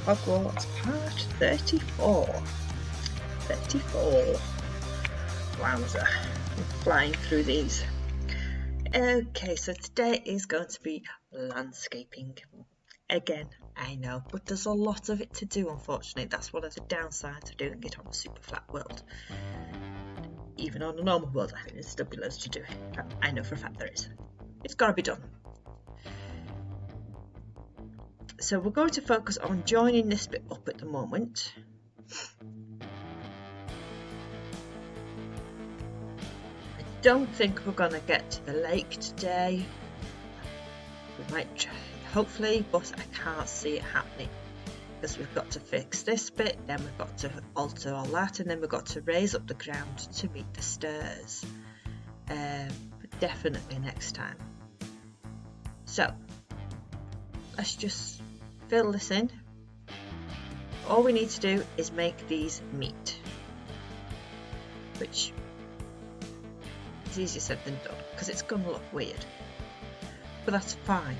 Hogwarts part 34. 34. Wowza. I'm flying through these. Okay, so today is going to be landscaping. Again, I know, but there's a lot of it to do, unfortunately. That's one of the downsides of doing it on a super flat world. Even on a normal world, I think there's still be loads to do. I know for a fact there is. It's got to be done. So we're going to focus on joining this bit up at the moment. I don't think we're going to get to the lake today. We might try, hopefully, but I can't see it happening because we've got to fix this bit, then we've got to alter all that, and then we've got to raise up the ground to meet the stairs. But definitely next time. So let's just fill this in. All we need to do is make these meet, which is easier said than done because it's going to look weird, but that's fine.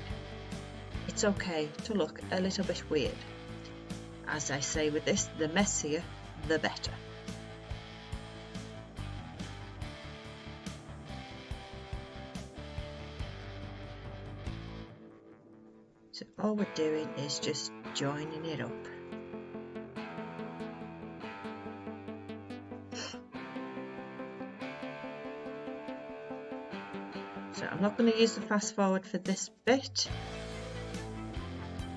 It's okay to look a little bit weird. As I say with this, the messier the better. So all we're doing is just joining it up. So I'm not going to use the fast forward for this bit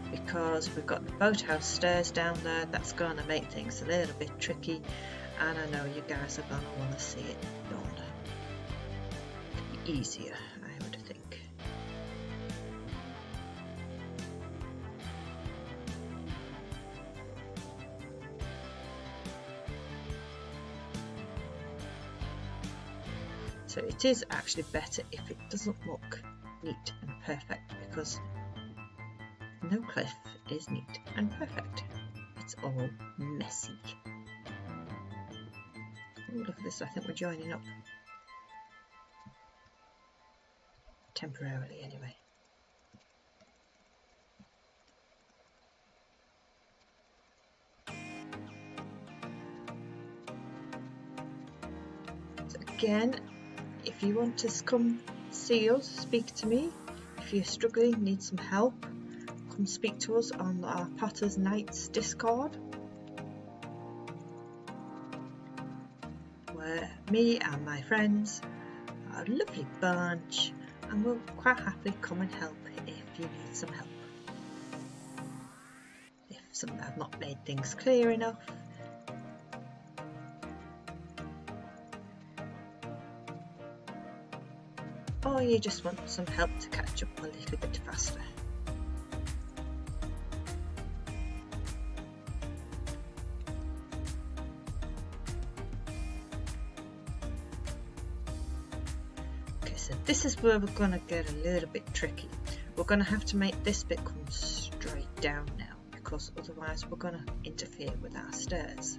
because we've got the boathouse stairs down there. That's going to make things a little bit tricky, and I know you guys are going to want to see it done. It'll be easier, I would think. So it is actually better if it doesn't look neat and perfect, because no cliff is neat and perfect. It's all messy. Oh, look at this, I think we're joining up. Temporarily anyway. So again, if you want to come see us, speak to me. If you're struggling, need some help, come speak to us on our Potter's Knights Discord, where me and my friends are a lovely bunch and we'll quite happily come and help if you need some help. If I've not made things clear enough. Or you just want some help to catch up a little bit faster. Okay, so this is where we're going to get a little bit tricky. We're going to have to make this bit come straight down now, because otherwise we're going to interfere with our stairs.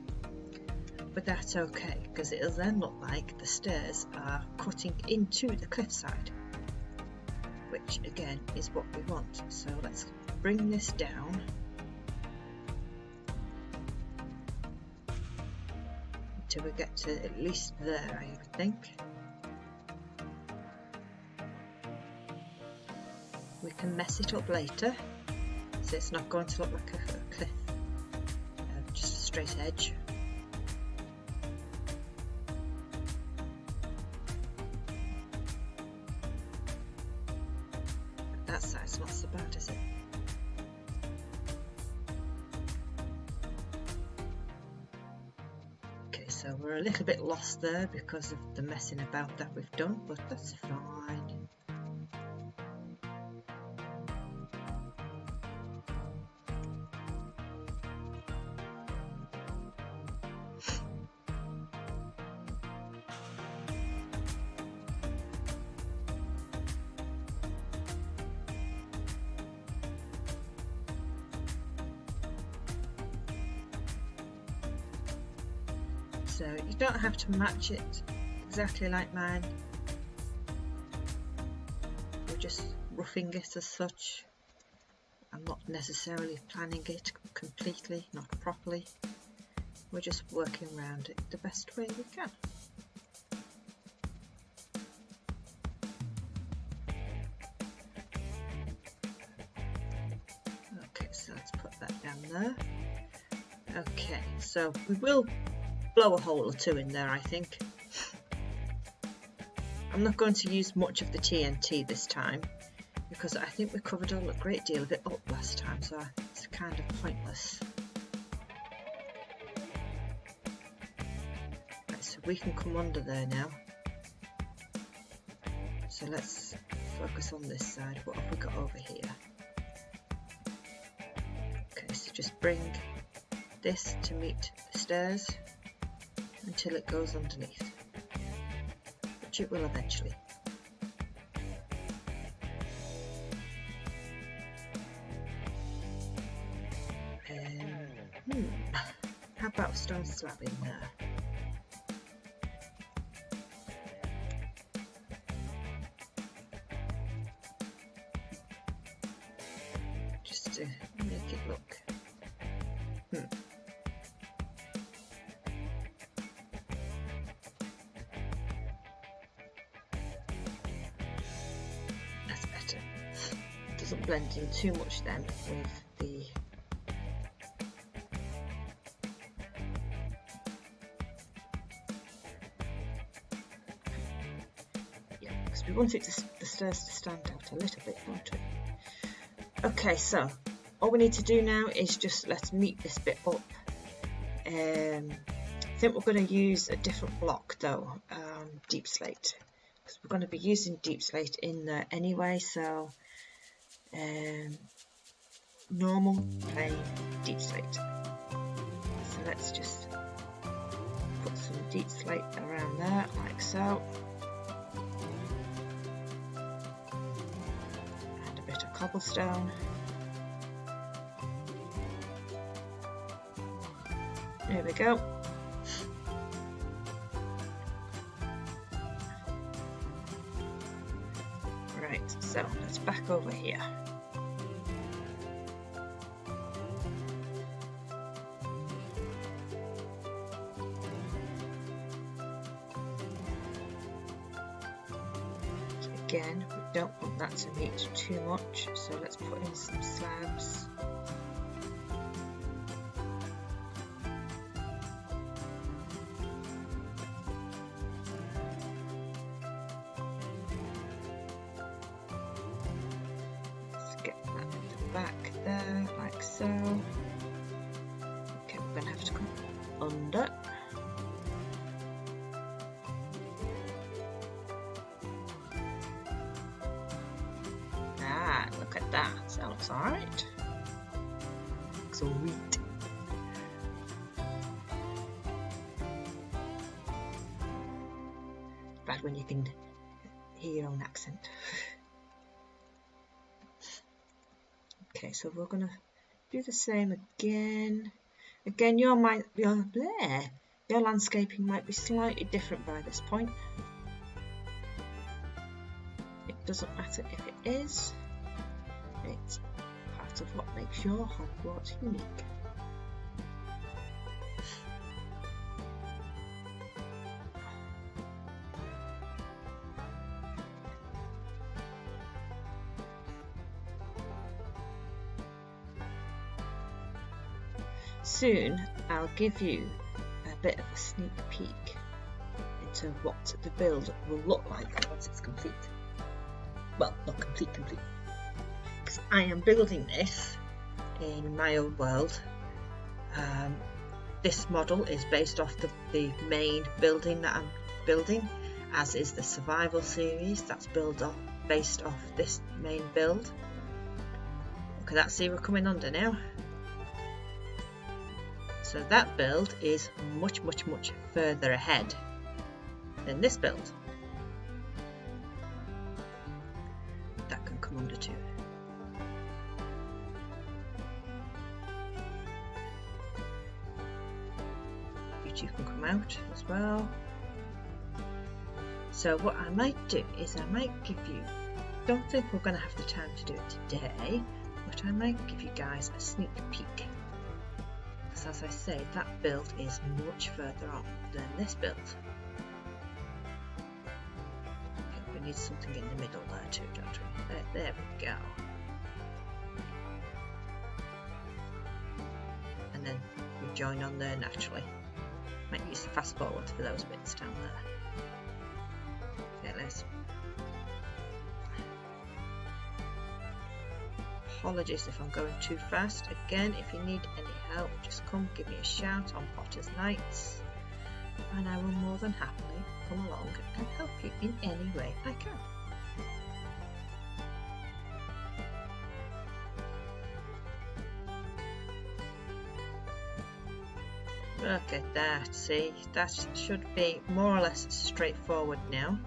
But that's okay, because it'll then look like the stairs are cutting into the cliffside, which again is what we want. So let's bring this down until we get to at least there, I would think. We can mess it up later, so it's not going to look like a cliff, just a straight edge. That side's not so bad, is it? Okay, so we're a little bit lost there because of the messing about that we've done, but that's fine. So you don't have to match it exactly like mine. We're just roughing it as such. I'm not necessarily planning it completely, not properly. We're just working around it the best way we can. Okay, so let's put that down there. Okay, so we will blow a hole or two in there, I think. I'm not going to use much of the TNT this time because I think we covered a great deal of it up last time, so it's kind of pointless. Right, so we can come under there now. So let's focus on this side. What have we got over here? Okay, so just bring this to meet the stairs until it goes underneath, which it will eventually. How about a stone slab in there? Just to make it look. That's better. Doesn't blend in too much then with the we want the stairs to stand out a little bit, don't we? Okay, so all we need to do now is just let's meet this bit up. I think we're going to use a different block though, deep slate, because we're going to be using deep slate in there anyway. So normal plain deep slate. So let's just put some deep slate around there like so. Cobblestone. There we go. Right, so let's back over here. Again, we don't want that to meet too much, so let's put in some slabs. Let's get that in the back there, like so. Okay, we're going to have to come under. Look at that, that looks alright. Looks sweet. Bad when you can hear your own accent. Okay, so we're gonna do the same again. Again, your landscaping might be slightly different by this point. It doesn't matter if it is. It's part of what makes your Hogwarts unique. Soon I'll give you a bit of a sneak peek into what the build will look like once it's complete. Well, not complete. Because I am building this in my own world. This model is based off the main building that I'm building, as is the survival series that's based off this main build. Look at that zero coming under now. So that build is much further ahead than this build. That can come under too. You two can come out as well. So what I might do is I might give you, don't think we're going to have the time to do it today. but I might give you guys a sneak peek. Because as I say, that build is much further on than this build. Okay, we need something in the middle there too, don't we? There we go. And then we join on there naturally. Might use the fast forward for those bits down there. Okay, let's. Apologies if I'm going too fast. Again, if you need any help, just come give me a shout on Potter's Nights, and I will more than happily come along and help you in any way I can. Look at that, see, that should be more or less straightforward now.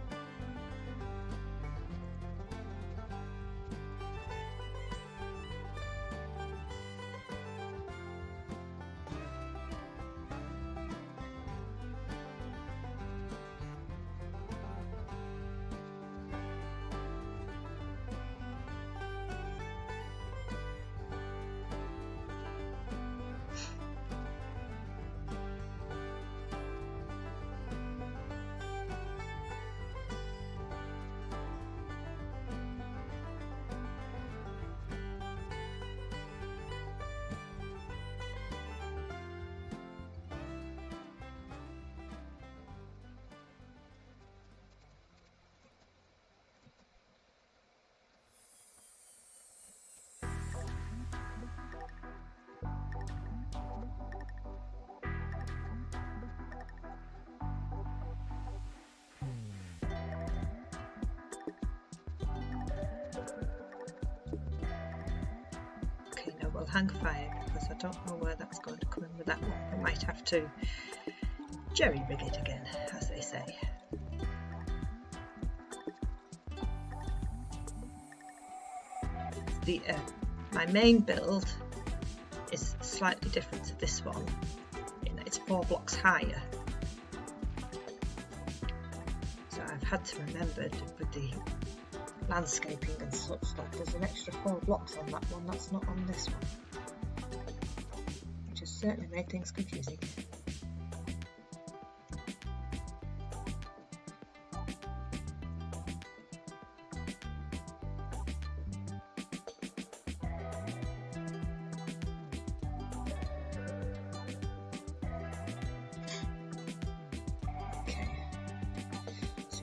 We'll hang fire because I don't know where that's going to come in with that one. I might have to jerry rig it again, as they say. My main build is slightly different to this one in that it's 4 blocks higher. So I've had to remember with the landscaping and such that there's an extra 4 blocks on that one that's not on this one, which has certainly made things confusing.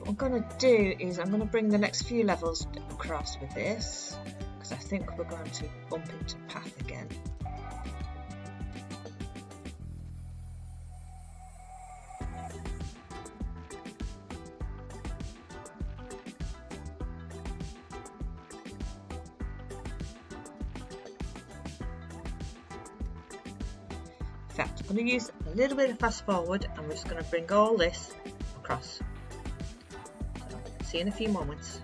What I'm going to do is I'm going to bring the next few levels across with this, because I think we're going to bump into path again. In fact, I'm going to use a little bit of fast forward and we're just going to bring all this across. See you in a few moments.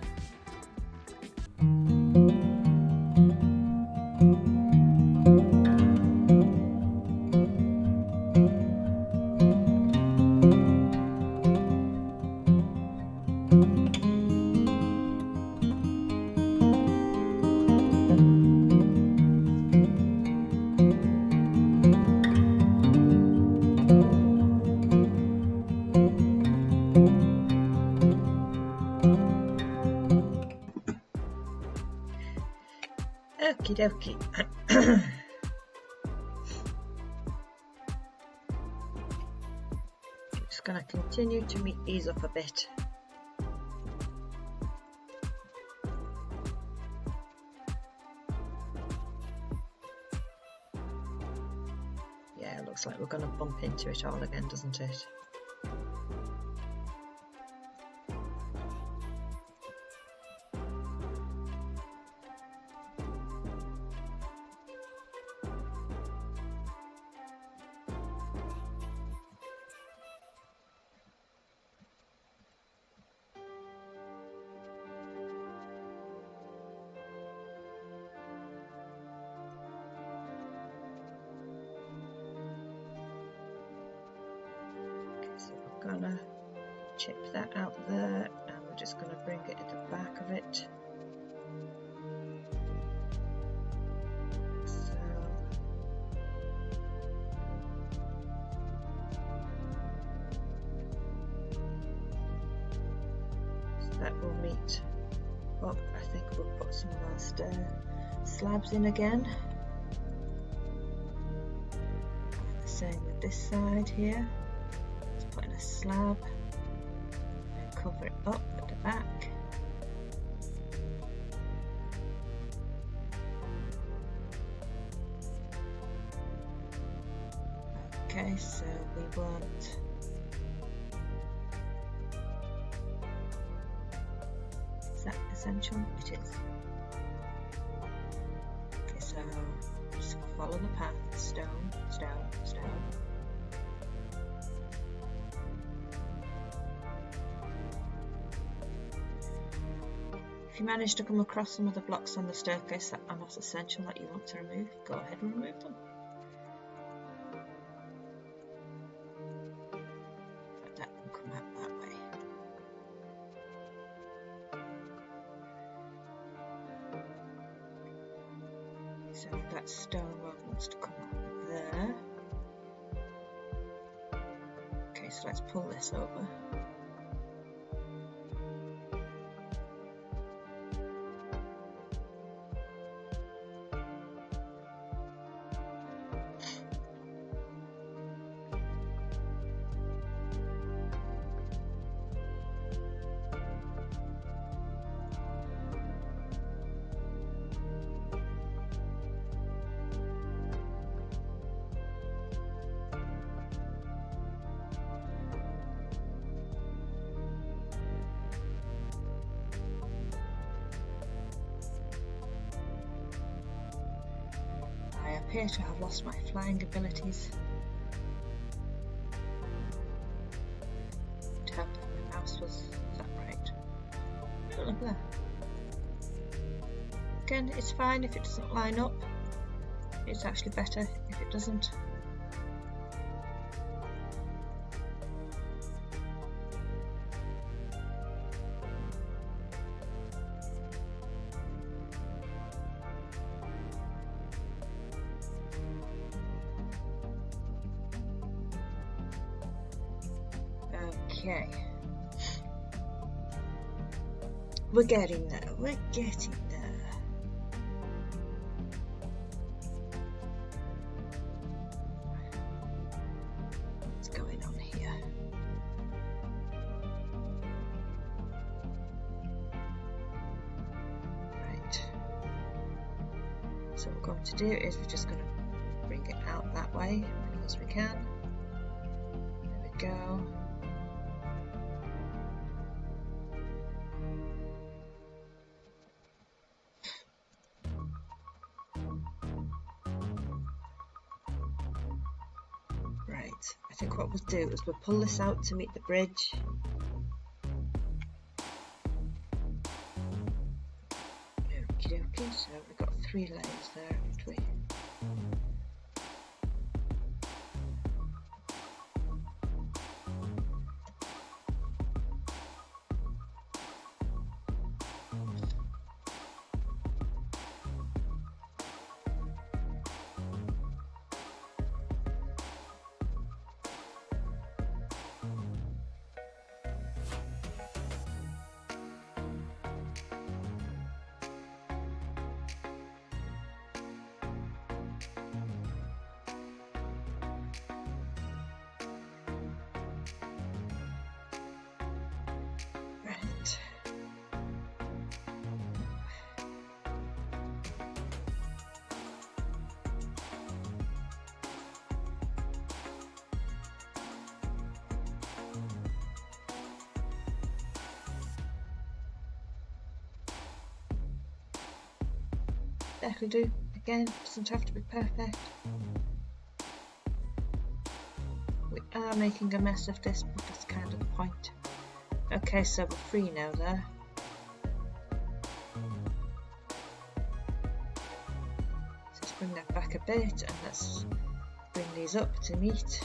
Okie dokie. Just going to continue to meet these up a bit. Yeah, it looks like we're going to bump into it all again, doesn't it? So we're gonna chip that out there and we're just gonna bring it at the back of it. that will meet up. I think we'll put some of our stair slabs in again. And the same with this side here. Let's put in a slab and cover it up at the back. Okay, so we want that essential? It is. Okay, so just follow the path, stone, stone, stone. If you manage to come across some of the blocks on the staircase that are not essential that you want to remove, go ahead and remove them. That can come out that way. So that stone rod wants to come up there. Okay, so let's pull this over. I appear to have lost my flying abilities. To help if my mouse was right. Oh, look at that. Again, it's fine if it doesn't line up. It's actually better if it doesn't. Okay, we're getting there, we're getting there. What's going on here? Right, so what we're going to do is we're just going to bring it out that way as we can. There we go. I think what we'll do is we'll pull this out to meet the bridge. Okie dokie, so we've got 3 layers there, haven't we? That'll do. Again, doesn't have to be perfect. We are making a mess of this, but that's kind of the point. Okay, so we're free now there. So let's bring that back a bit and let's bring these up to meet.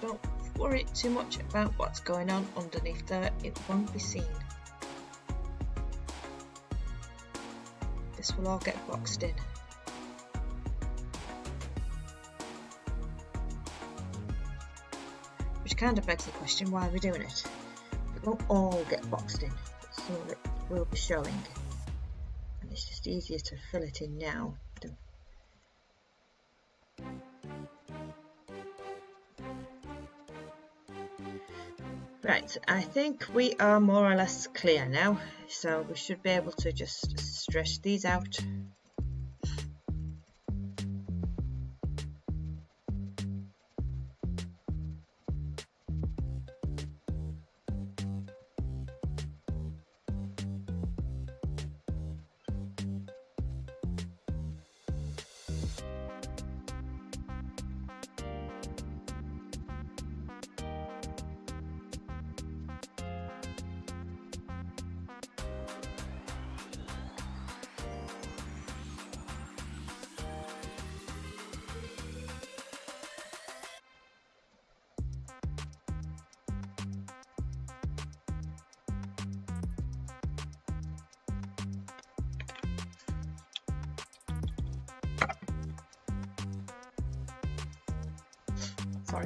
Don't worry too much about what's going on underneath there, it won't be seen. this will all get boxed in. Which kind of begs the question, why are we doing it? It won't all get boxed in, but some of it will be showing. And it's just easier to fill it in now. Right, I think we are more or less clear now, so we should be able to just stretch these out.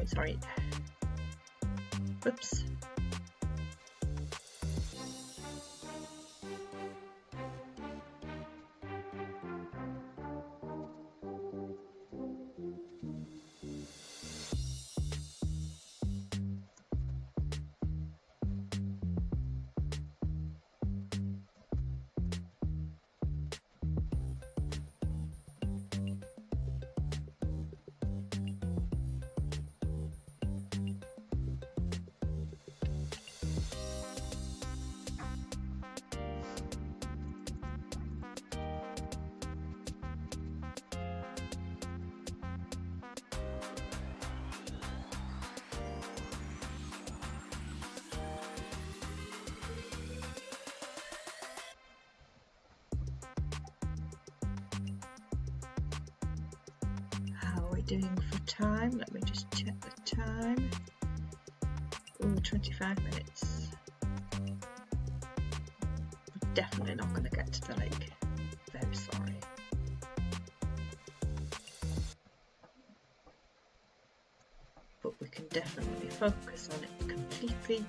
Sorry. Whoops. Doing for time, let me just check the time. Ooh, 25 minutes. We're definitely not going to get to the lake. Very sorry. But we can definitely focus on it completely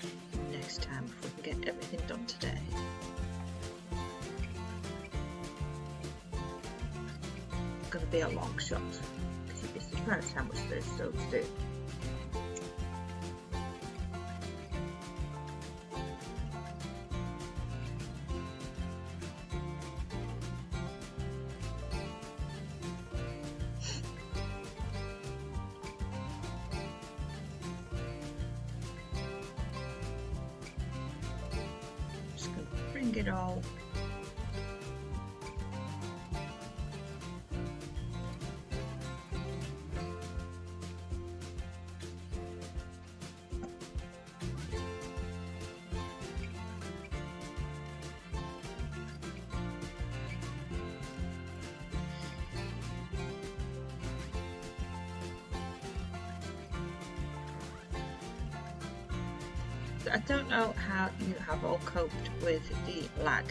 next time if we can get everything done today. It's going to be a long shot. It's surprised how much there's still to do. Just going to bring it all. I don't know how you have all coped with the lag.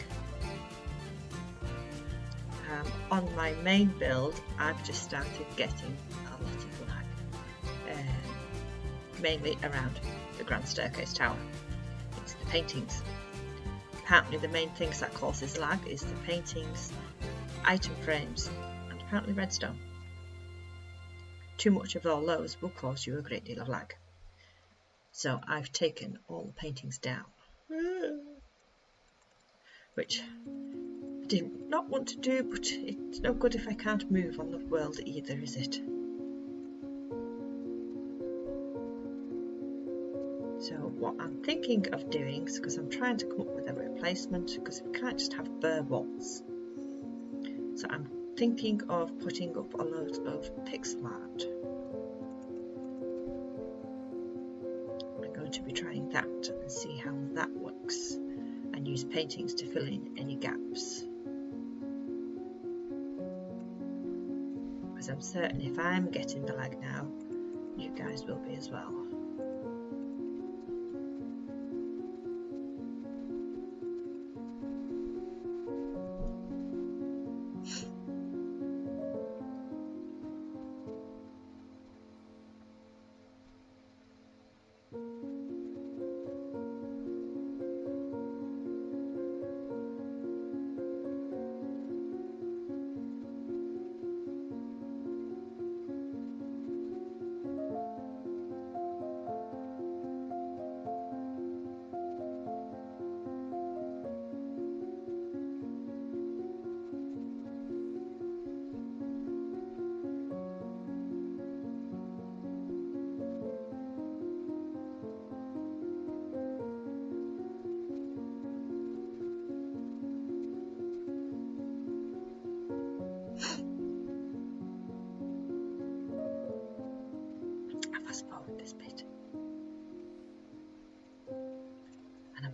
On my main build, I've just started getting a lot of lag, mainly around the Grand Staircase Tower. It's the paintings. Apparently the main things that causes lag is the paintings, item frames, and apparently redstone. Too much of all those will cause you a great deal of lag. So I've taken all the paintings down, which I did not want to do, but it's no good if I can't move on the world either, is it? So what I'm thinking of doing, because I'm trying to come up with a replacement, because we can't just have bare walls. So I'm thinking of putting up a load of pixel art. To be trying that and see how that works, and use paintings to fill in any gaps, because I'm certain if I'm getting the lag now, you guys will be as well.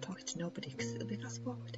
talking to nobody because it'll be fast forward.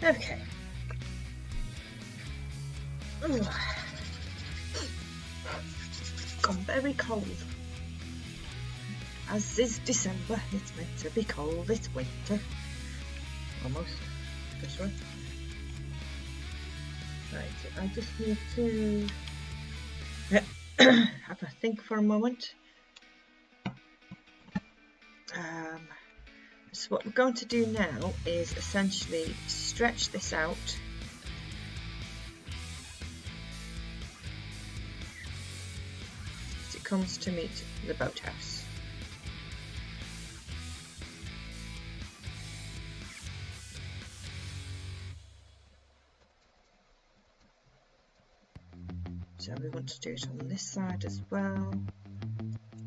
Okay. Ooh. Gone very cold. As is December, it's meant to be cold, it's winter. Almost. This way. Right, so I just need to have a think for a moment. So what we're going to do now is essentially stretch this out as it comes to meet the boathouse. So we want to do it on this side as well.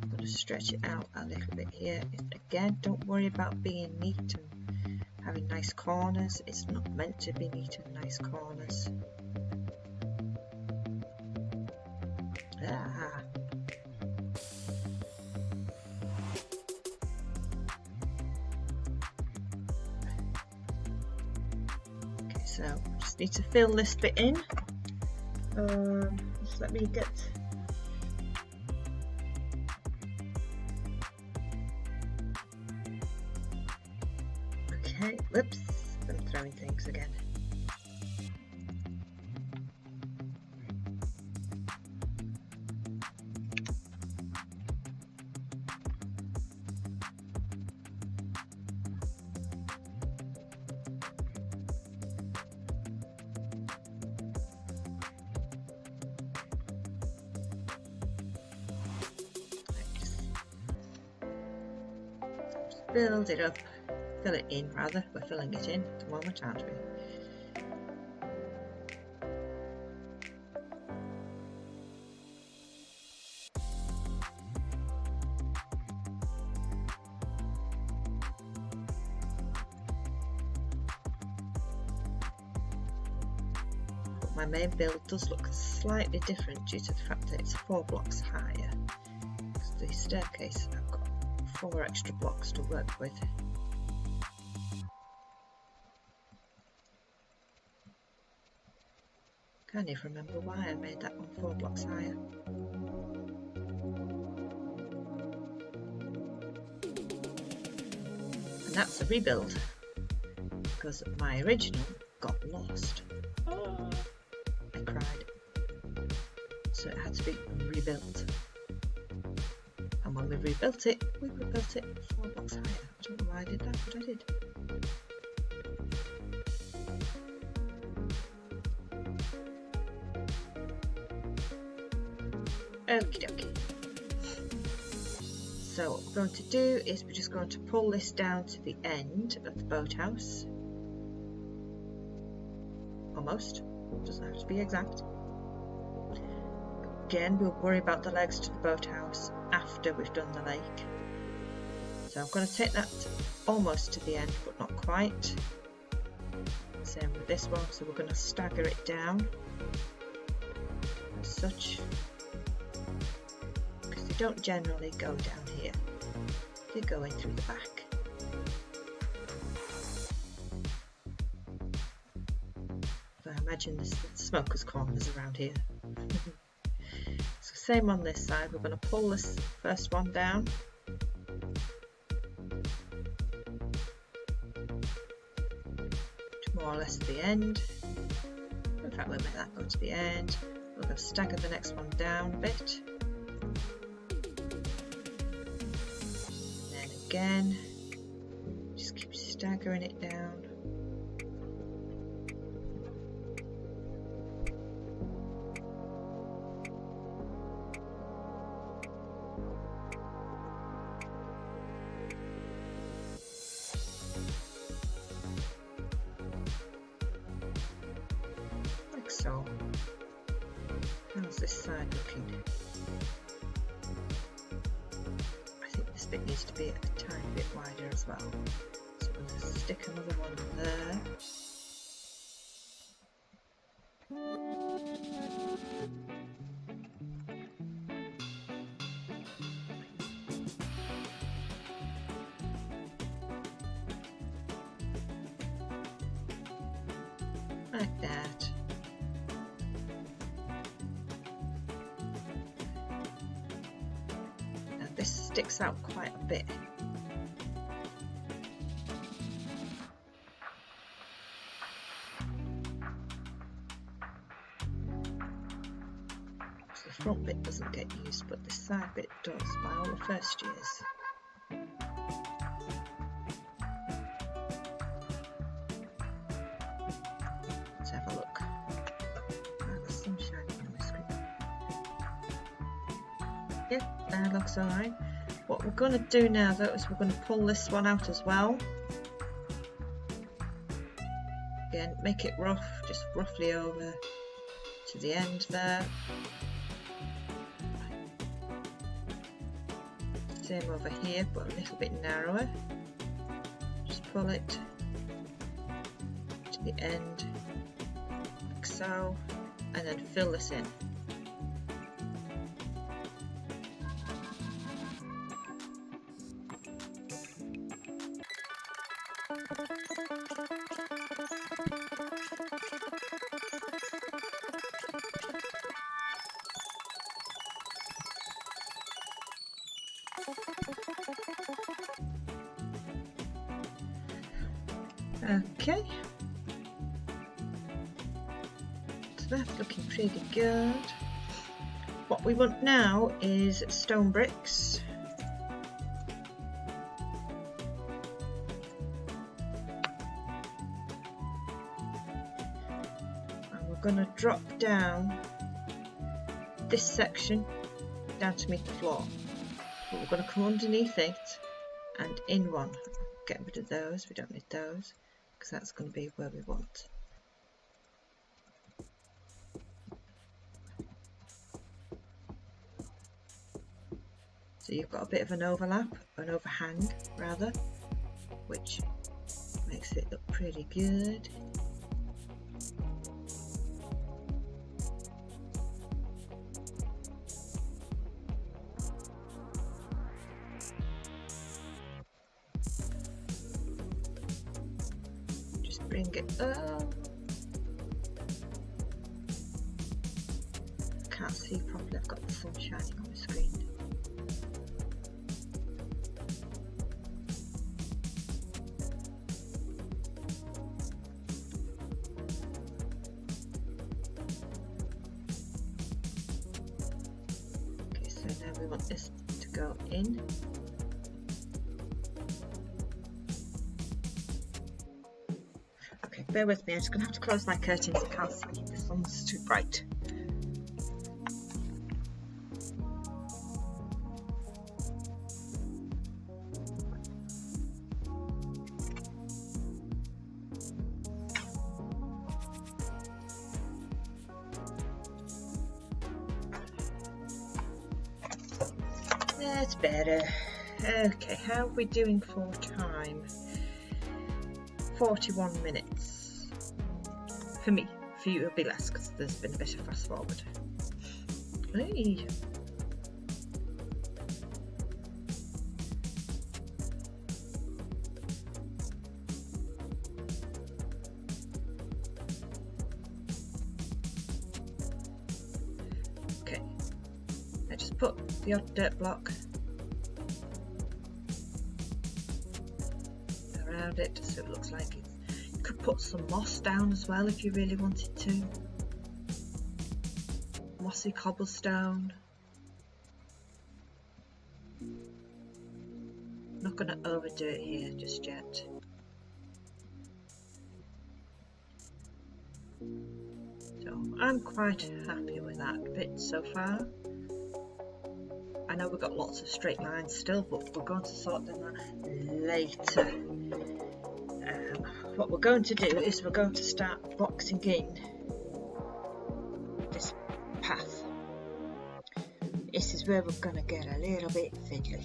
I'm going to stretch it out a little bit here. Again, don't worry about being neat and having nice corners. It's not meant to be neat and nice corners. Ah. Okay, so just need to fill this bit in. Just let me get. Okay, whoops, I'm throwing things again. Just build it up. Fill it in rather, we're filling it in at the moment, aren't we? But my main build does look slightly different due to the fact that it's 4 blocks higher. Because the staircase, I've got 4 extra blocks to work with. Can't even remember why I made that one 4 blocks higher. And that's a rebuild, because my original got lost. I cried. So it had to be rebuilt. And when we rebuilt it 4 blocks higher. I don't know why I did that, but I did. Okie dokie. So what we're going to do is we're just going to pull this down to the end of the boathouse. Almost. Doesn't have to be exact. Again, we'll worry about the legs to the boathouse after we've done the lake. So I'm going to take that almost to the end, but not quite. Same with this one, so we're going to stagger it down as such, because they don't generally go down here, they go in through the back. But I imagine there's smokers' corners around here. So same on this side, we're going to pull this first one down. More or less to the end. In fact, we'll make that go to the end. We're going to stagger the next one down a bit. And then again, just keep staggering it down. So, how's this side looking? I think this bit needs to be a tiny bit wider as well. So I'm going to stick another one there. Like that. This sticks out quite a bit. So the front bit doesn't get used, but the side bit does by all the first years. Let's have a look. The sun's shining on my screen. Yep, that looks alright. What we're going to do now though is we're going to pull this one out as well. Again, make it rough, just roughly over to the end there. Same over here, but a little bit narrower. Just pull it to the end, like so, and then fill this in. Okay, so that's looking pretty good. What we want now is stone bricks. And we're going to drop down this section down to meet the floor. But we're going to come underneath it and in one. Get rid of those, we don't need those, because that's going to be where we want. So you've got a bit of an overlap, an overhang rather, which makes it look pretty good. Bring it up. Can't see properly, I've got the sun shining on the screen. Okay, so now we want this to go in. Bear with me, I'm just going to have to close my curtains, I can't see, the sun's too bright. That's better. Okay, how are we doing for time? 41 minutes. For me. For you it'll be less because there's been a bit of fast forward. Hey. Okay. I just put the odd dirt block around it so it looks like it. You could put some moss down as well if you really wanted to. Mossy cobblestone. Not going to overdo it here just yet. So I'm quite happy with that bit so far. I know we've got lots of straight lines still, but we're going to sort them out later. What we're going to do is we're going to start boxing in this path. This is where we're going to get a little bit fiddly.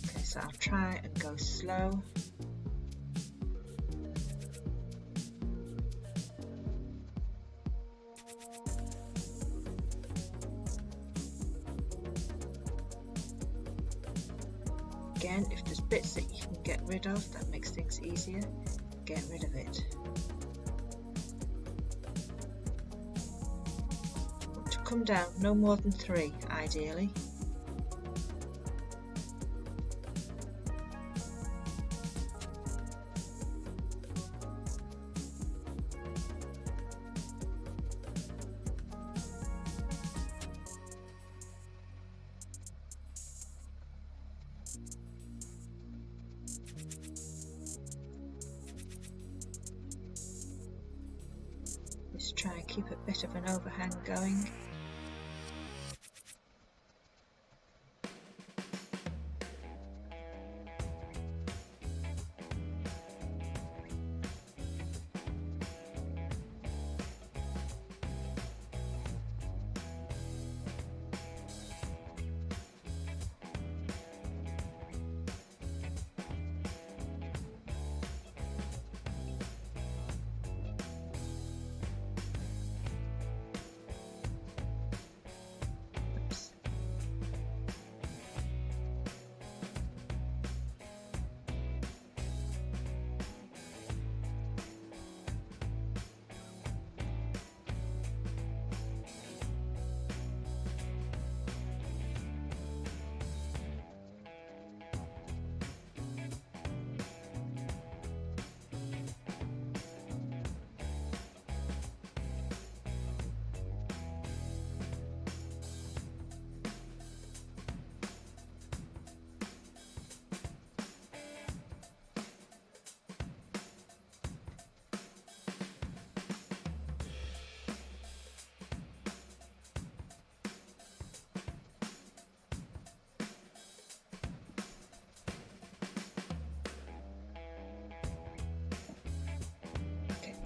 Okay, so I'll try and go slow. Again, if there's bits that you can get rid of, that makes things easier, get rid of it. Want to come down no more than 3, ideally. Just try and keep a bit of an overhang going.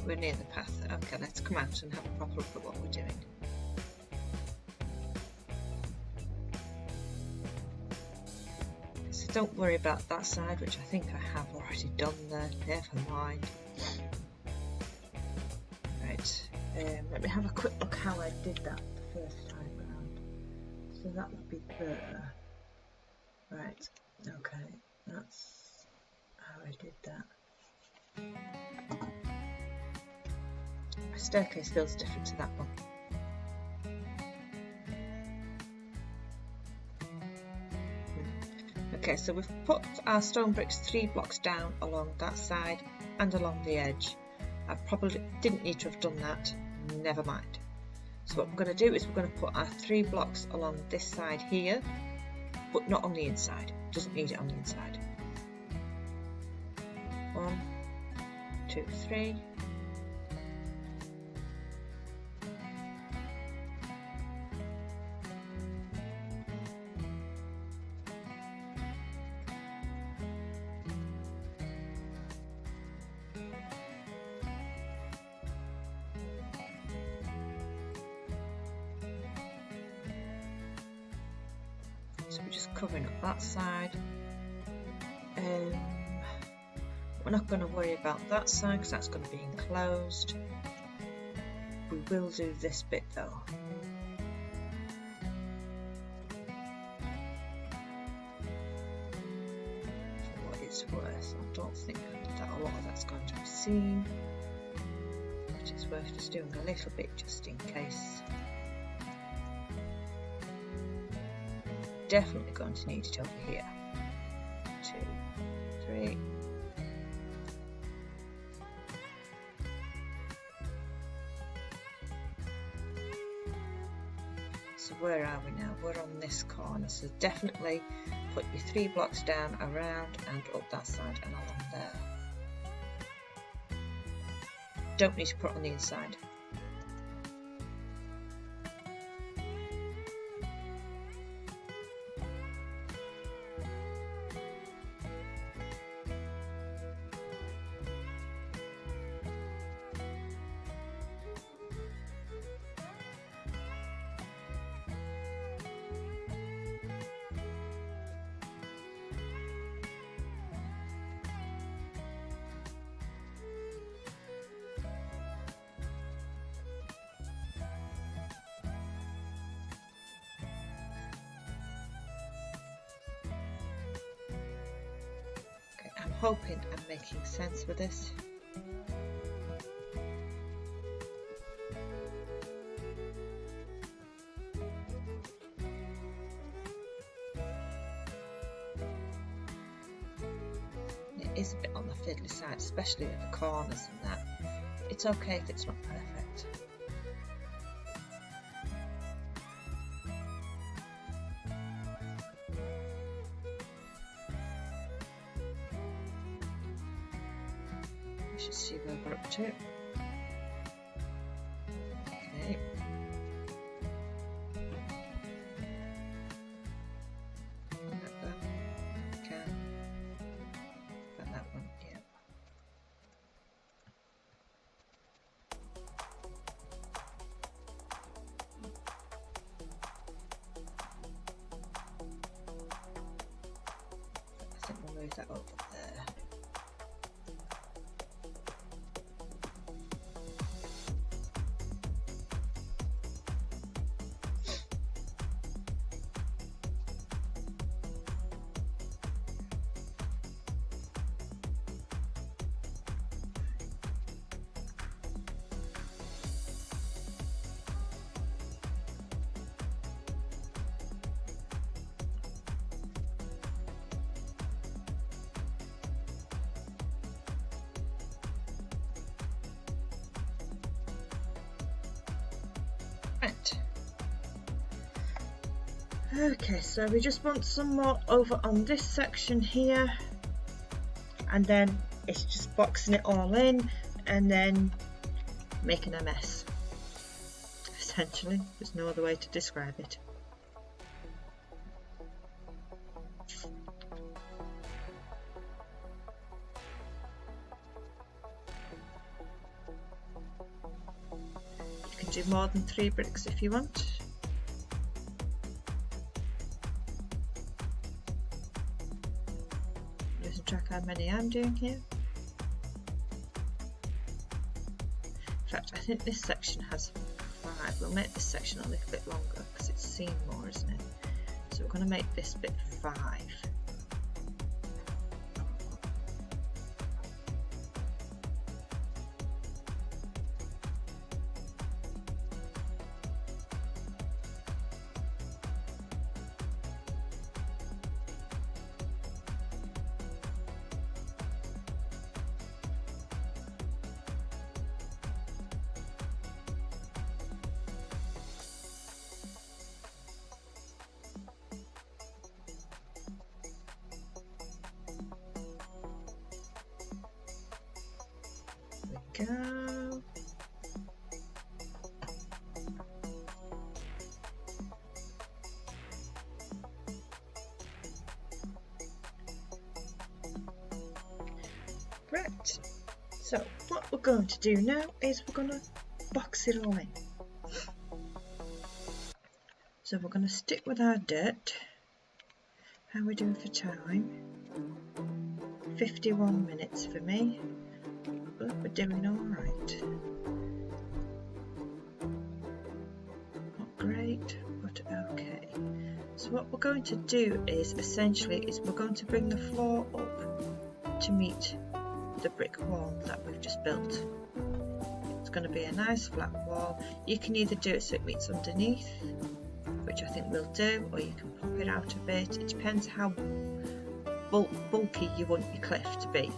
We're near the path. Okay, let's come out and have a proper look at what we're doing. So don't worry about that side, which I think I have already done there. Never mind. Right, let me have a quick look how I did that the first time round. So that would be there. Right, okay, that's how I did that. My staircase feels different to that one. Okay, so we've put our stone bricks 3 blocks down along that side and along the edge. I probably didn't need to have done that, never mind. So what we're going to do is we're going to put our 3 blocks along this side here, but not on the inside. Doesn't need it on the inside. 1, 2, 3. So we're just covering up that side. We're not going to worry about that side because that's going to be enclosed. We will do this bit though. For what it's worth, I don't think that a lot of that's going to be seen, but it's worth just doing a little bit just in case. Definitely going to need it over here. 2, 3. So where are we now? We're on this corner, so definitely put your 3 blocks down around and up that side and along there. Don't need to put on the inside. I'm hoping I'm making sense with this. It is a bit on the fiddly side, especially at the corners and that. It's okay if it's not perfect. Should see where we're up to. Okay. Okay. Got that one, yeah. I think we'll move that over there. Right. Okay, so we just want some more over on this section here, and then it's just boxing it all in and then making a mess. Essentially, there's no other way to describe it. You can do more than 3 bricks if you want. Losing track how many I'm doing here. In fact, I think this section has 5. We'll make this section a little bit longer because it's seen more, isn't it? So we're going to make this bit 5. Go. Right, so what we're going to do now is we're going to box it all in. So we're going to stick with our dirt How are we doing for time? 51 minutes for me. But we're doing alright. Not great, but okay. So what we're going to do is we're going to bring the floor up to meet the brick wall that we've just built. It's going to be a nice flat wall. You can either do it so it meets underneath, which I think we'll do, or you can pop it out a bit. It depends how bulky you want your cliff to be.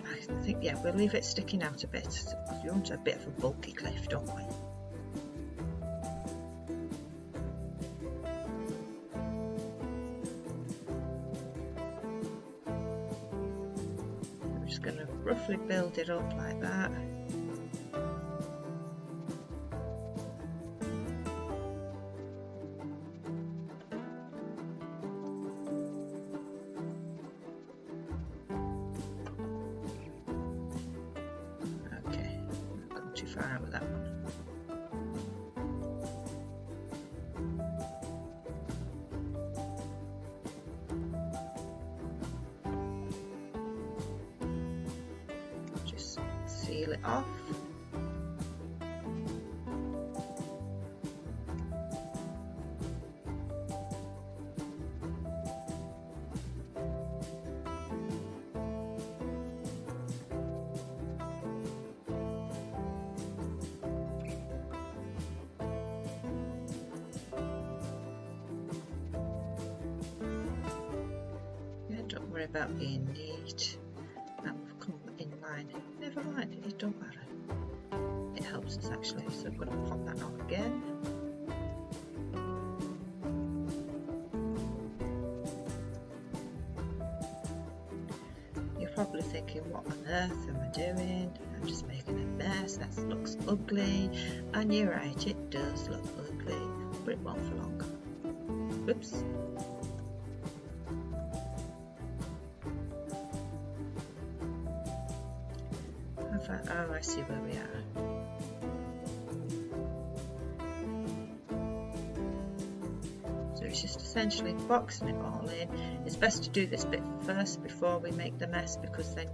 I think, yeah, we'll leave it sticking out a bit because we want a bit of a bulky cliff, don't we? I'm just going to roughly build it up like that. Far out with that one. Just seal it off. Don't worry about being neat. That will come in line. Never mind, it don't matter. It helps us actually, so I'm going to pop that on again. You're probably thinking, what on earth am I doing? I'm just making a mess, that looks ugly. And you're right, it does look ugly, but it won't for long. Oops. Oh, I see where we are. So it's just essentially boxing it all in. It's best to do this bit first before we make the mess, because then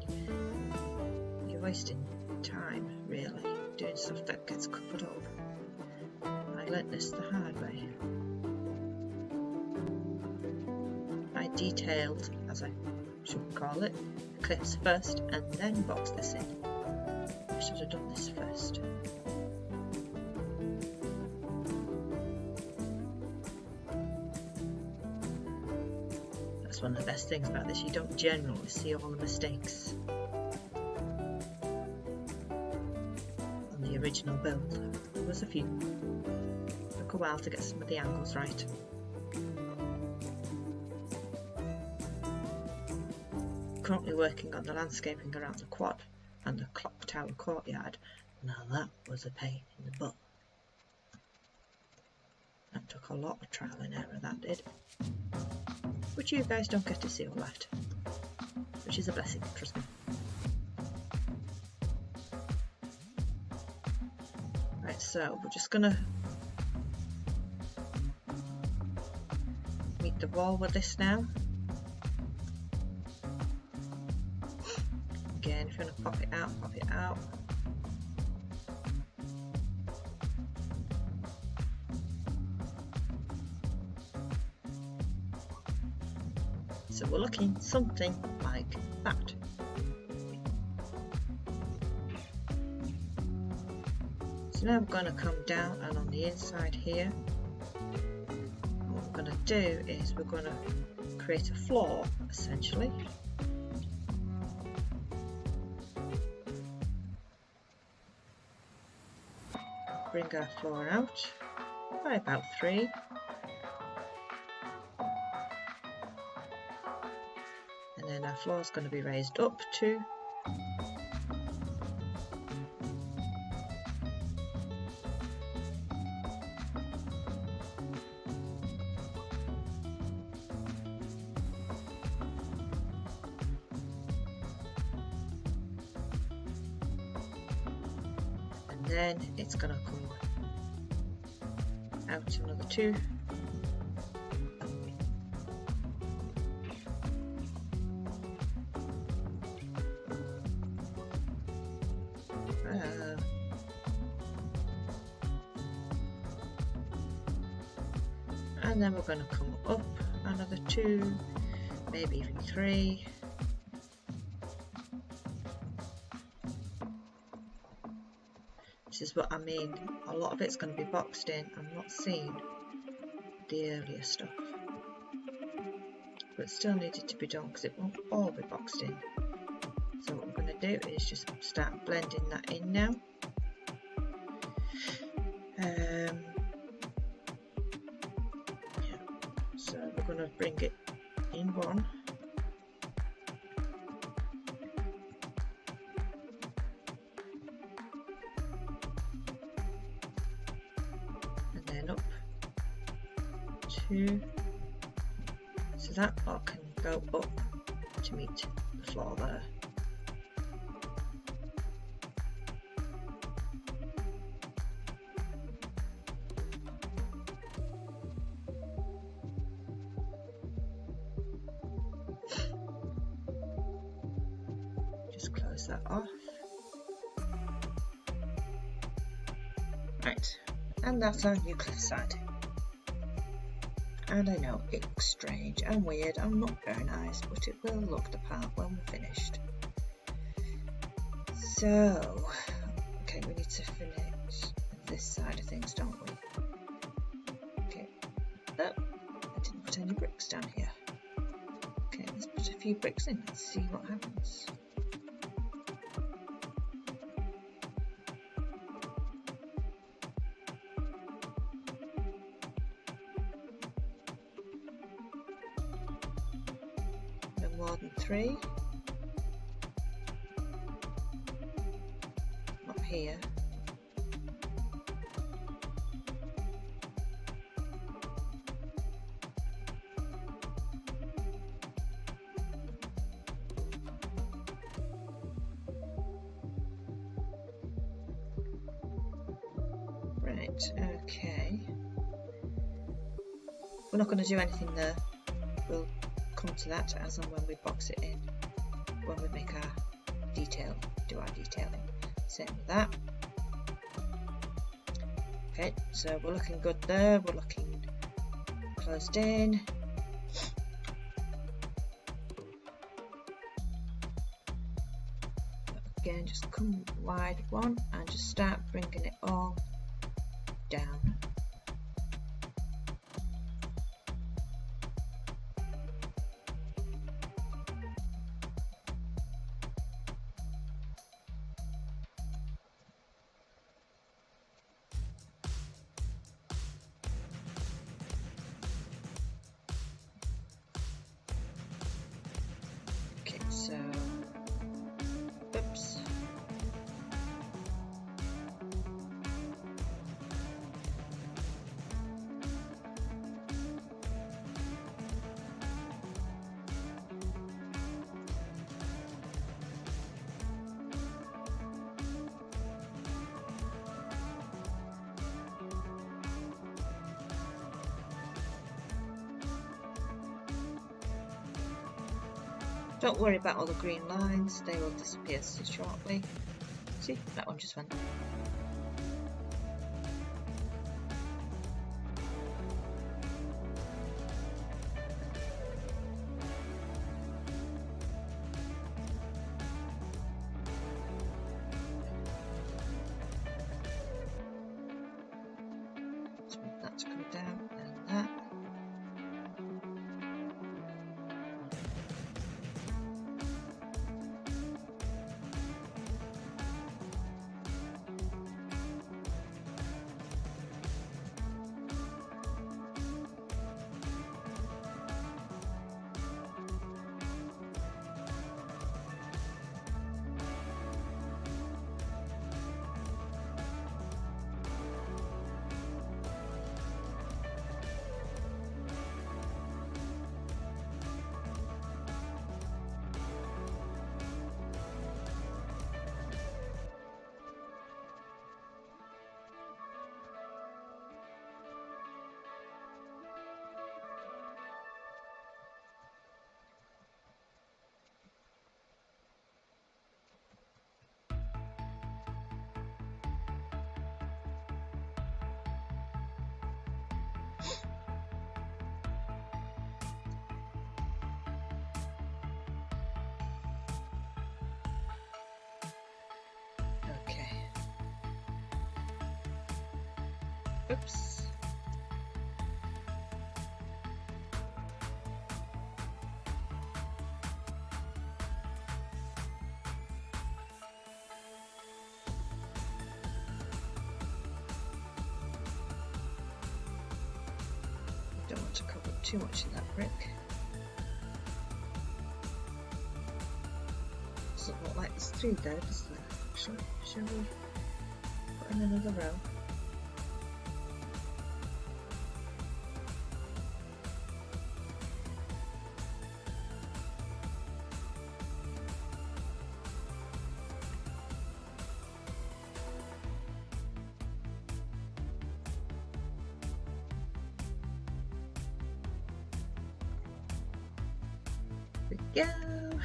you're wasting time, really, doing stuff that gets covered up. I learnt this the hard way. I detailed, as I should call it, the clips first and then box this in. I should have done this first. That's one of the best things about this, you don't generally see all the mistakes on the original build. There was a few. It took a while to get some of the angles right. Currently working on the landscaping around the quad and the clock tower courtyard. Now that was a pain in the butt. That took a lot of trial and error, that did. Which you guys don't get to see all that. Which is a blessing, trust me. Right, so we're just gonna meet the wall with this now. Again, if you want to pop it out, pop it out. So we're looking something like that. So now we're going to come down, and on the inside here, what we're going to do is we're going to create a floor, essentially. Bring our floor out by about 3. And then our floor is going to be raised up to then it's going to come out another 2 and then we're going to come up another 2, maybe even 3. This is what I mean, a lot of it's going to be boxed in. I'm not seeing the earlier stuff, but still needed to be done because it won't all be boxed in. So what we're going to do is just start blending that in now. Yeah. So we're going to bring it in 1. And then up 2. So that part can go up to meet the floor there. Just close that off. Right, and that's our new cliffside. And I know it looks strange and weird and not very nice, but it will look the part when we're finished. So, okay, we need to finish this side of things, don't we? Okay, oh, I didn't put any bricks down here. Okay, let's put a few bricks in, let's see what happens. No more than 3. Not here. Right, okay. We're not going to do anything there. We'll come to that as and when we box it in, when we make our detail, do our detailing. Same with that. Okay, so we're looking good there, we're looking closed in. Again, just come wide 1 and just start bringing it all down. Okay, so, oops. Don't worry about all the green lines, they will disappear shortly. See, that one just went. So that's come down and that. Oops. Don't want to cover up too much of that brick. Doesn't look like there's 3 there, does there? Actually, shall we put in another row? There we go.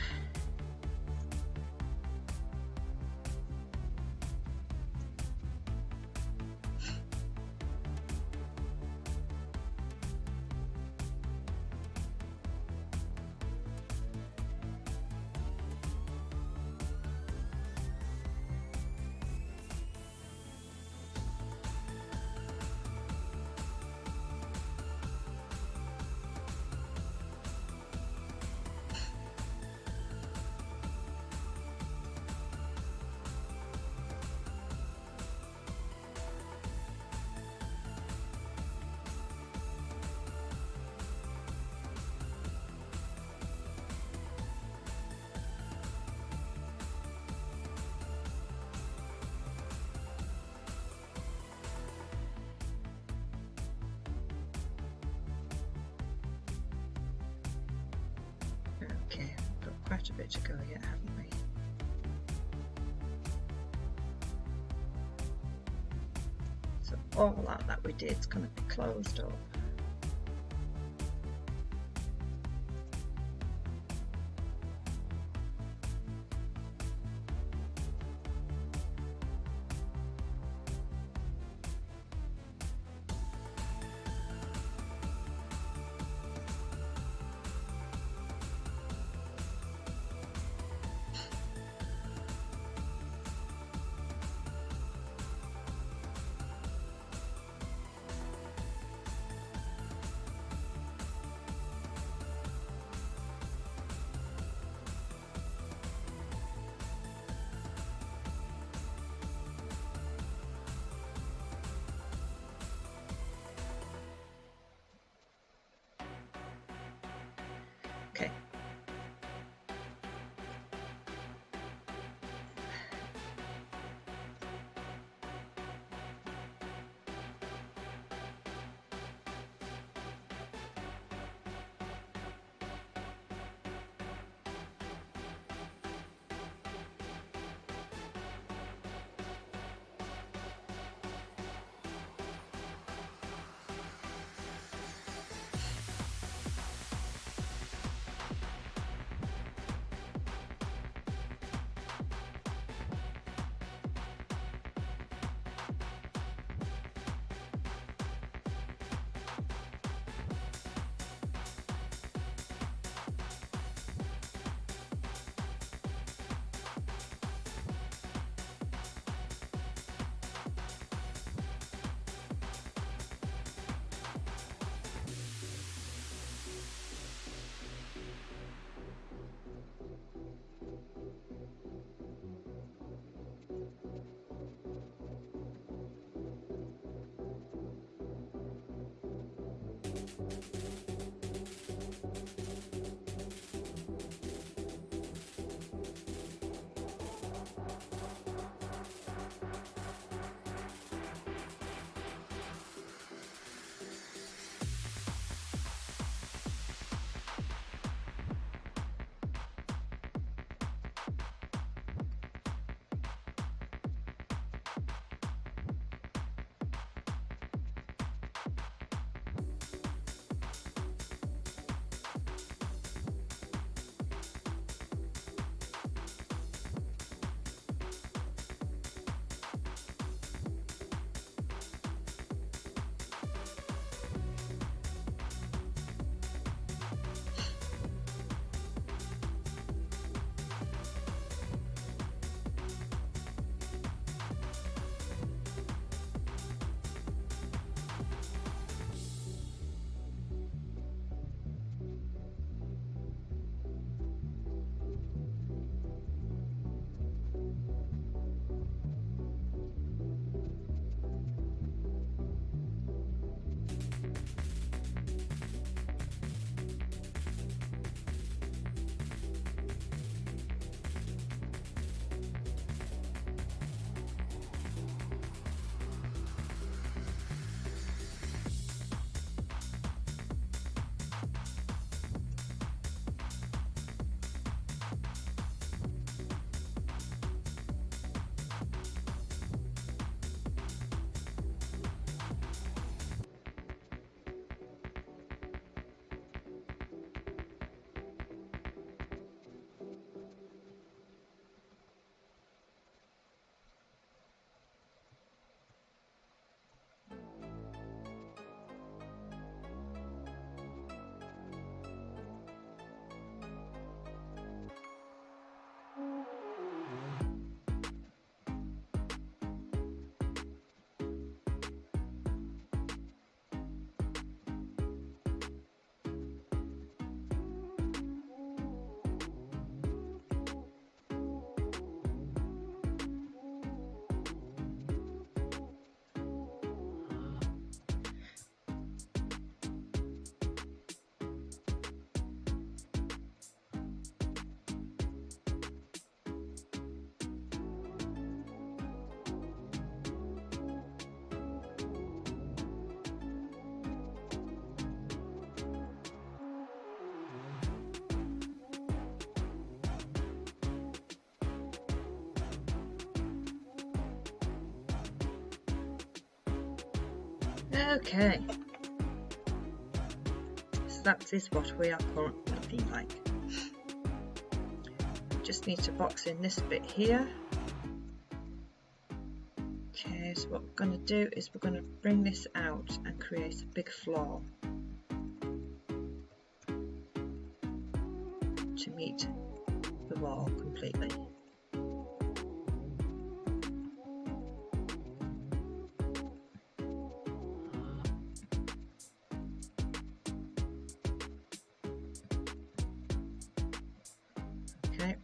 Okay, we've got quite a bit to go yet, haven't we? So all that we did is going to be closed up. Okay. Okay, so that is what we are currently looking like. Just need to box in this bit here. Okay, so what we're going to do is we're going to bring this out and create a big floor to meet the wall completely. Okay,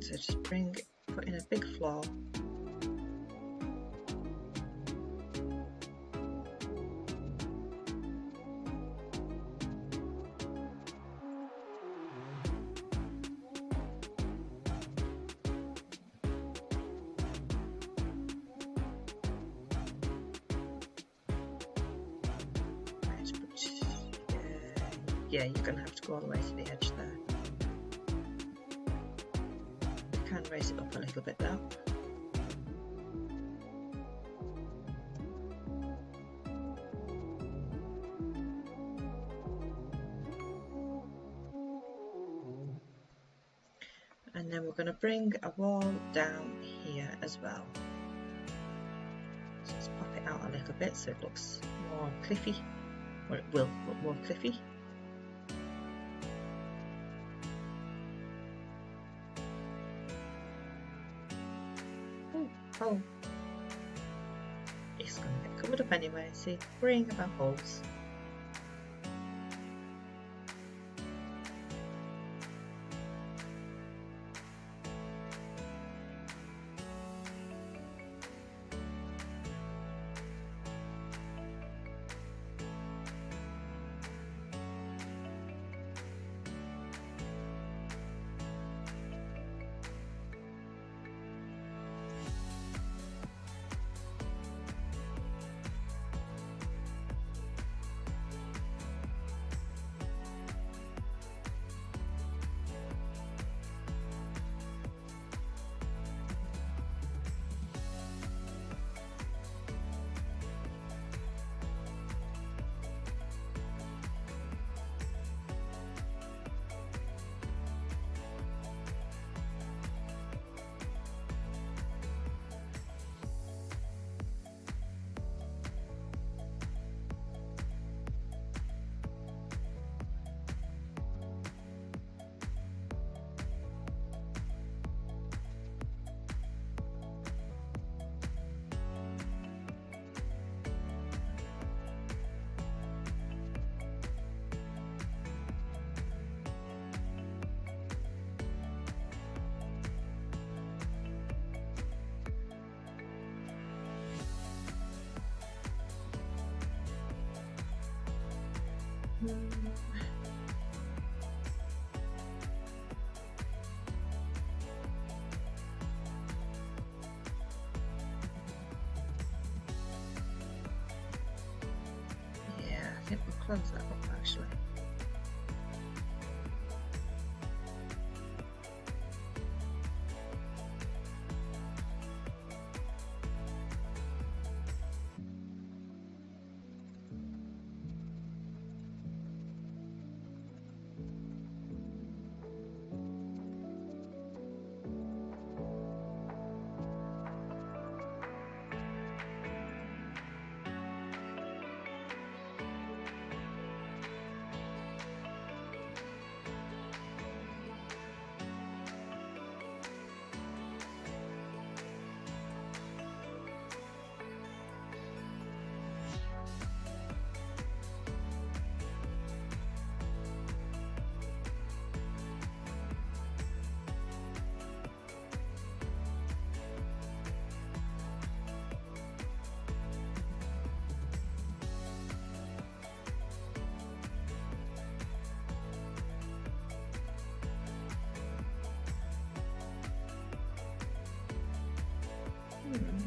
so just put in a big floor. Yeah, you're going to have to go all the way to the edge there. You can raise it up a little bit though. And then we're going to bring a wall down here as well. So let's pop it out a little bit so it looks more cliffy, or it will look more cliffy. Oh, it's going to get covered up anyway. See, worrying about holes. Yeah, I think we'll close that up actually.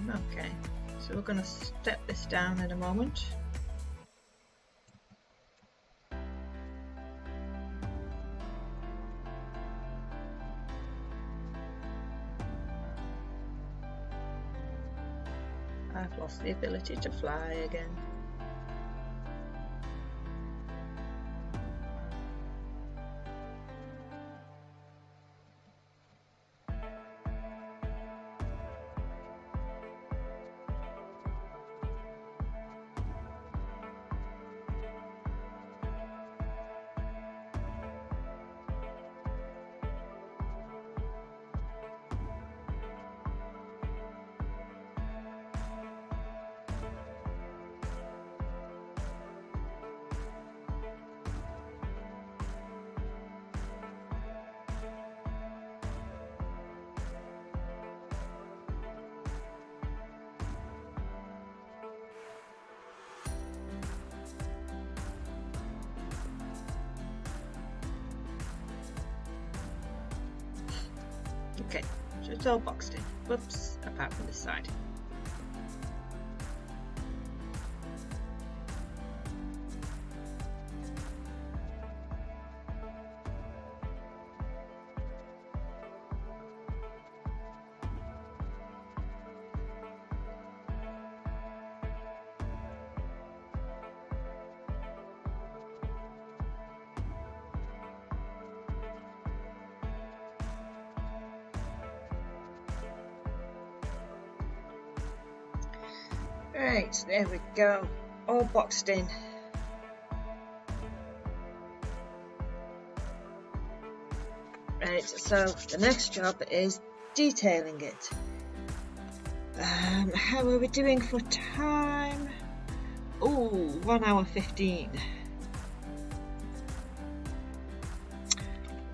Okay, so we're going to step this down in a moment. I've lost the ability to fly again. Okay, so it's all boxed in. Whoops, apart from this side. Right, there we go, all boxed in. Right, so the next job is detailing it. How are we doing for time? Oh, 1 hour 15.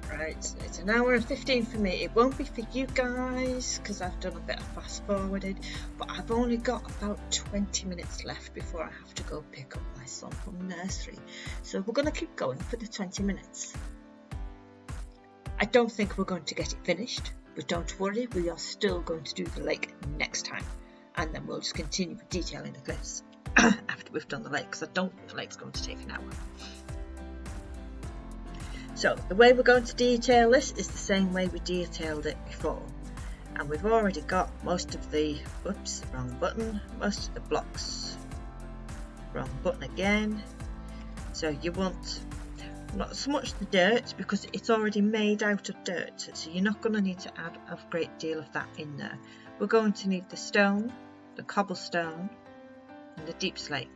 Right, it's an hour and 15 for me. It won't be for you guys because I've done a bit of fast forwarded, but I've only got about 20 minutes left before I have to go pick up my son from nursery. So we're going to keep going for the 20 minutes. I don't think we're going to get it finished, but don't worry, we are still going to do the lake next time, and then we'll just continue detailing the cliffs after we've done the lake, because I don't think the lake's going to take an hour. So the way we're going to detail this is the same way we detailed it before, and we've already got most of the, whoops, wrong button, most of the blocks, wrong button again. So you want not so much the dirt because it's already made out of dirt, so you're not going to need to add a great deal of that in there. We're going to need the stone, the cobblestone and the deep slate.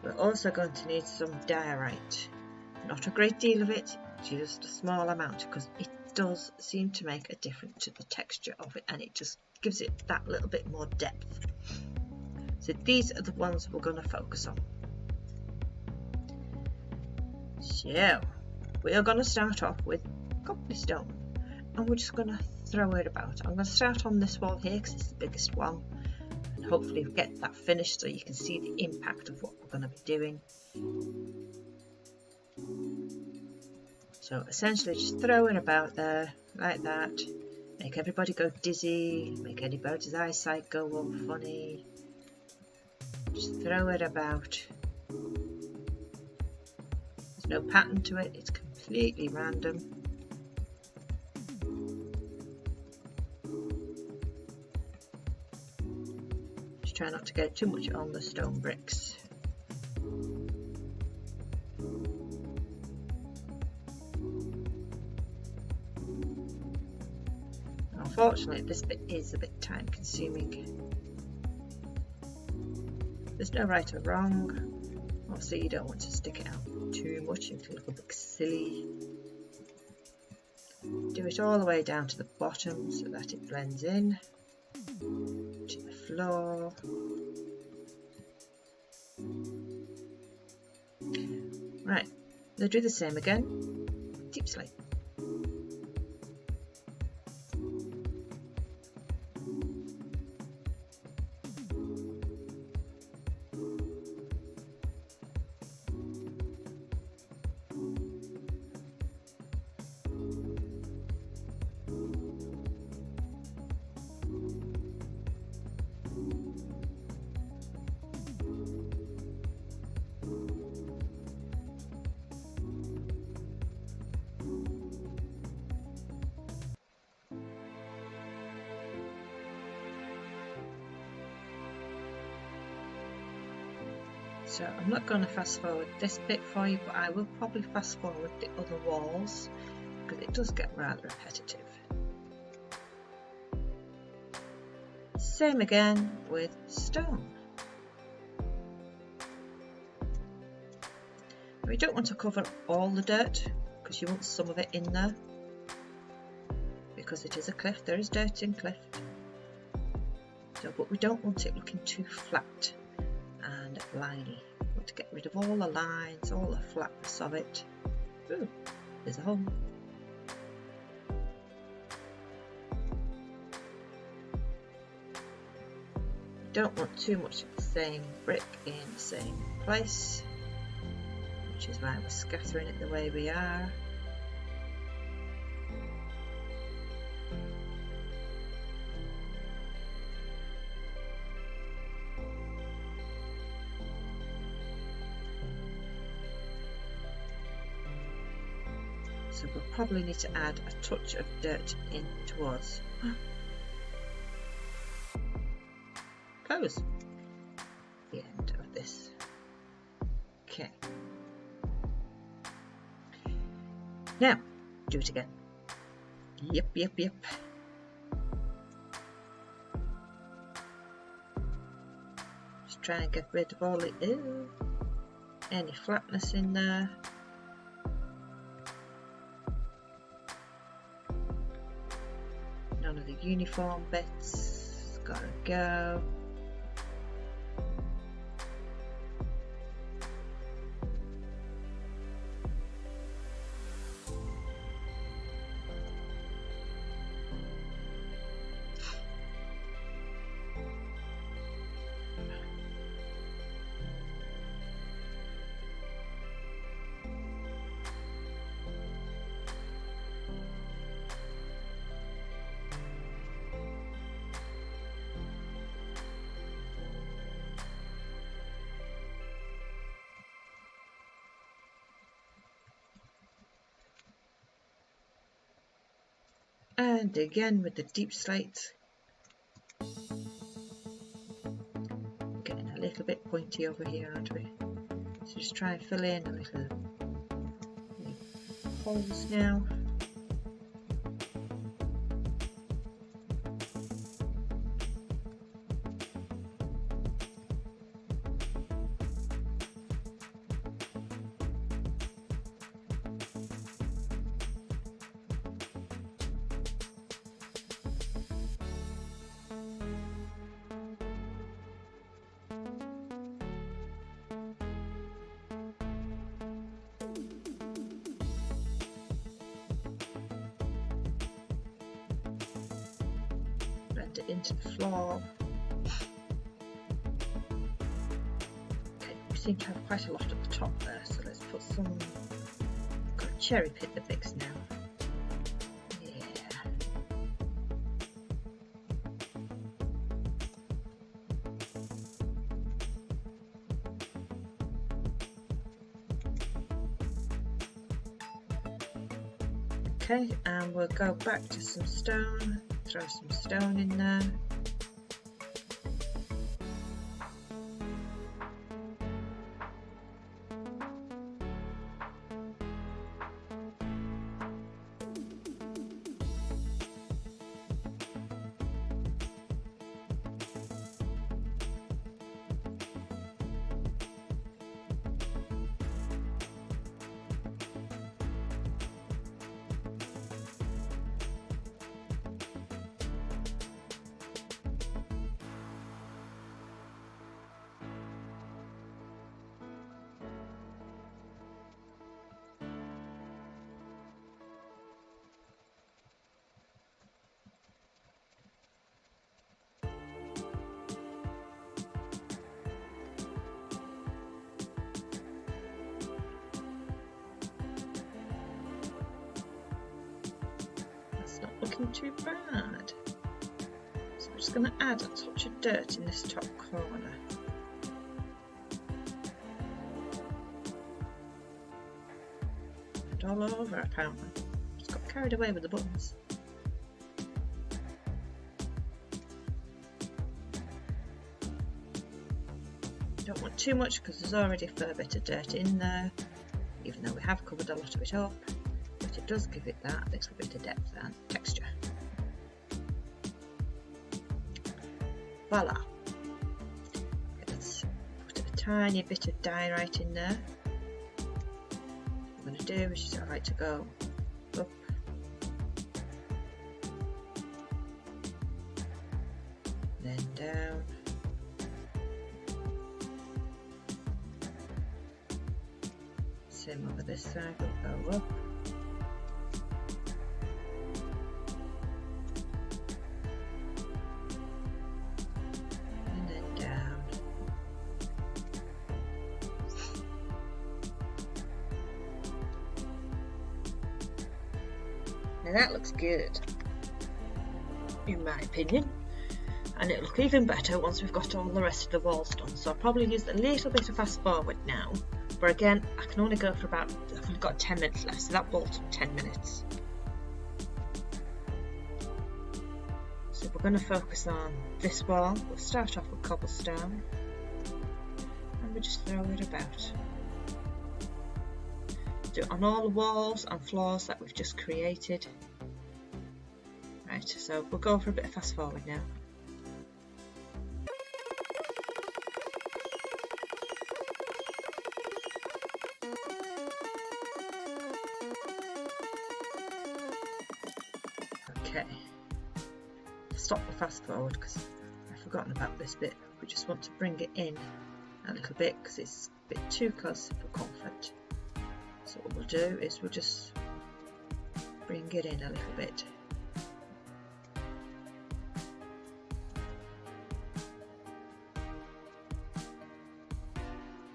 We're also going to need some diorite, not a great deal of it, just a small amount, because it does seem to make a difference to the texture of it and it just gives it that little bit more depth. So these are the ones we're going to focus on. So we are going to start off with cobblestone and we're just going to throw it about. I'm going to start on this wall here because it's the biggest one, and hopefully we'll get that finished so you can see the impact of what we're going to be doing. So essentially just throw it about there like that, make everybody go dizzy, make anybody's eyesight go all funny, just throw it about. No pattern to it, it's completely random. Just try not to get too much on the stone bricks. Unfortunately, this bit is a bit time consuming. There's no right or wrong. Obviously you don't want to stick it out too much and look a bit silly. Do it all the way down to the bottom so that it blends in to the floor. Right, now do the same again, deep slate. So I'm not going to fast forward this bit for you, but I will probably fast forward the other walls because it does get rather repetitive. Same again with stone. We don't want to cover all the dirt because you want some of it in there, because it is a cliff, there is dirt in cliff. So, but we don't want it looking too flat and liney. We want to get rid of all the lines, all the flatness of it. Ooh, there's a hole. Don't want too much of the same brick in the same place, which is why we're scattering it the way we are. So we'll probably need to add a touch of dirt in towards close the end of this. Okay. Now, do it again. Yep. Just try and get rid of all any flatness in there. None of the uniform bits. Gotta go. And again with the deep slate, getting a little bit pointy over here, aren't we? So just try and fill in a little holes now. Blend it into the floor. Okay, we seem to have quite a lot at the top there, so let's put some. Got to cherry pick the mix now. Okay, and we'll go back to some stone, throw some stone in there. Looking too bad. So I'm just going to add a touch of dirt in this top corner. And all over apparently. Just got carried away with the buttons. Don't want too much because there's already a fair bit of dirt in there, even though we have covered a lot of it up. But it does give it that little bit of depth and texture. Voila! Let's put a tiny bit of dye right in there. What I'm going to do is just I like to go up, then down, same over this side, we'll go up. Now that looks good, in my opinion, and it'll look even better once we've got all the rest of the walls done. So I'll probably use a little bit of fast forward now But again, I can only go for about, I've only got 10 minutes left, so that ball took 10 minutes. So we're going to focus on this wall. We'll start off with cobblestone and we just throw it about. Do it on all the walls and floors that we've just created. Right, so we'll go for a bit of fast forward now. Okay, stop the fast forward because I've forgotten about this bit. We just want to bring it in a little bit because it's a bit too close for comfort. So what we'll do is we'll just bring it in a little bit.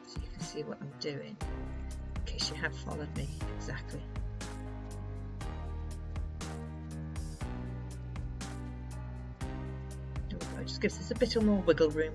So you can see what I'm doing in case you have followed me exactly. It just gives us a bit more wiggle room.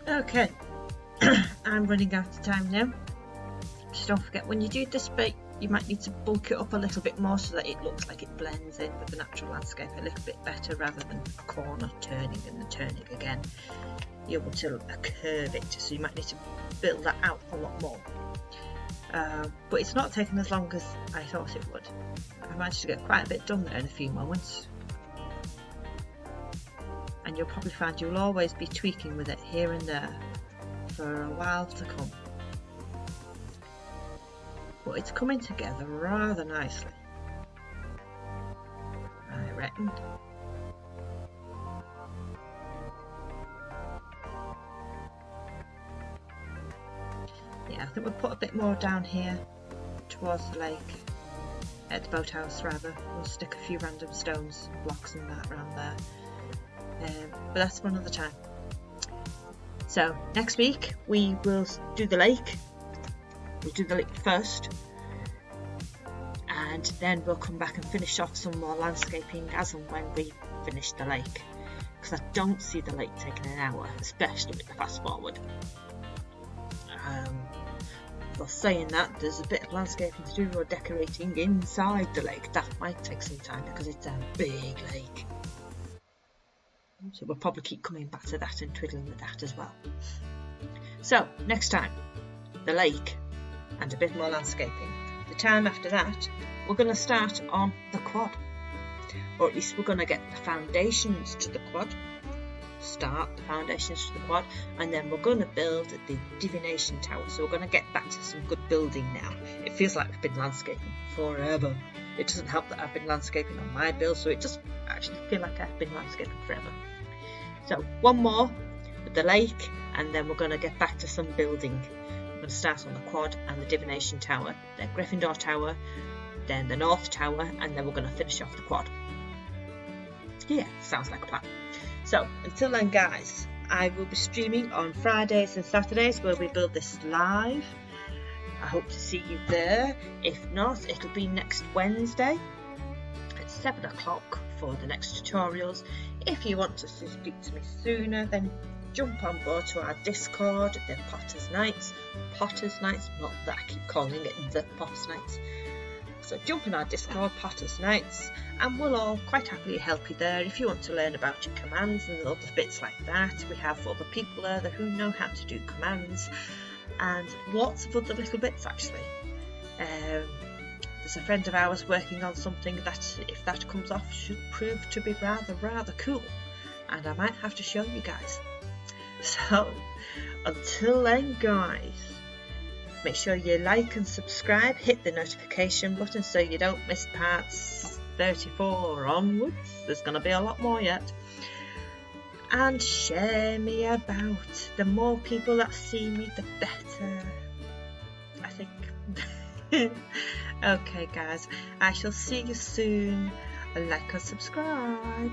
Okay, I'm running out of time now. Just don't forget, when you do this bit, you might need to bulk it up a little bit more so that it looks like it blends in with the natural landscape a little bit better, rather than a corner turning and then turning again. You want to curve it, so you might need to build that out a lot more. But it's not taken as long as I thought it would. I managed to get quite a bit done there in a few moments. And you'll probably find you'll always be tweaking with it here and there for a while to come. But it's coming together rather nicely, I reckon. Yeah, I think we'll put a bit more down here towards the lake, at the boathouse rather. We'll stick a few random stones, blocks and that around there. But that's for another time. So next week we will do the lake, we'll do the lake first, and then we'll come back and finish off some more landscaping as and when we finish the lake, because I don't see the lake taking an hour, especially with the fast forward. But saying that, there's a bit of landscaping to do or decorating inside the lake. That might take some time because it's a big lake. So we'll probably keep coming back to that and twiddling with that as well. So next time, the lake and a bit more landscaping. The time after that, we're going to start on the quad. Or at least we're going to get the foundations to the quad. Start the foundations to the quad, and then we're going to build the divination tower. So we're going to get back to some good building now. It feels like we've been landscaping forever. It doesn't help that I've been landscaping on my build, so it does actually feel like I've been landscaping forever. So one more with the lake, and then we're going to get back to some building. We're going to start on the quad and the divination tower, the Gryffindor tower, then the North tower, and then we're going to finish off the quad. Yeah, sounds like a plan. So until then, guys, I will be streaming on Fridays and Saturdays where we build this live. I hope to see you there. If not, it'll be next Wednesday at 7 o'clock for the next tutorials. If you want to speak to me sooner, then jump on board to our Discord, the Potters Nights. Potters Nights, not that I keep calling it the Potters Nights. So jump in our Discord, Potters Nights, and we'll all quite happily help you there if you want to learn about your commands and other bits like that. We have other people there who know how to do commands and lots of other little bits actually. There's a friend of ours working on something that, if that comes off, should prove to be rather cool, and I might have to show you guys. So until then, guys, make sure you like and subscribe, hit the notification button so you don't miss parts 34 onwards. There's going to be a lot more yet. And share me about. The more people that see me, the better, I think. Okay, guys, I shall see you soon. Like and subscribe.